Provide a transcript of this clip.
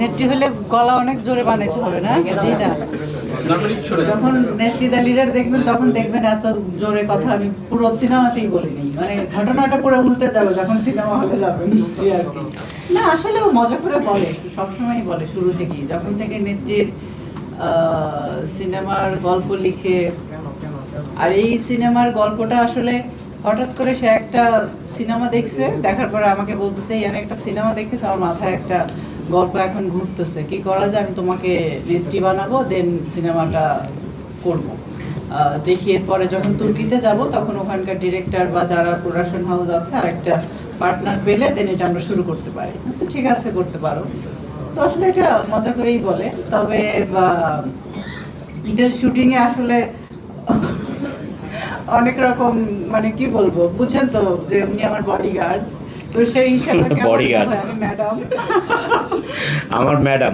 নেত্রী হলে গলা অনেক জোরে বানাইতে হবে না, জি না। যখন নেত্রীদা লিডার দেখবেন তখন দেখবেন এত জোরে কথা আমি পুরো সিনেমাতেই বলিনি, মানে ঘটনাটা পুরো উল্টে যাবে যখন সিনেমা হলে যাবেন আর কি। না আসলে ও মজা করে বলে, সবসময় বলে শুরু থেকেই, যখন থেকে নেত্রীর সিনেমার গল্প লিখে। আর এই সিনেমার গল্পটা আসলে হঠাৎ করে সে একটা সিনেমা দেখছে, দেখার পরে আমাকে বলতেছে আমি একটা সিনেমা দেখেছি, আমার মাথায় একটা গল্প এখন ঘুরতেছে, কি করা যায়, আমি তোমাকে নেত্রী বানাবো, দেন সিনেমাটা করব। দেখি এরপরে যখন তুর্কিতে যাব তখন ওখানকার ডিরেক্টর বা যারা প্রোডাকশন হাউস আছে আর একটা পার্টনার পেলে দেন এটা আমরা শুরু করতে পারি। আচ্ছা ঠিক আছে, করতে পারো। তো আসলে এটা মজা করেই বলে। তবে এটার শুটিংয়ে আসলে অনেক রকম, মানে কি বলবো, বুঝছেন তো যে উনি আমার বডিগার্ড, তো সেই হিসাবে বডিগার্ড আমি ম্যাডাম আমার ম্যাডাম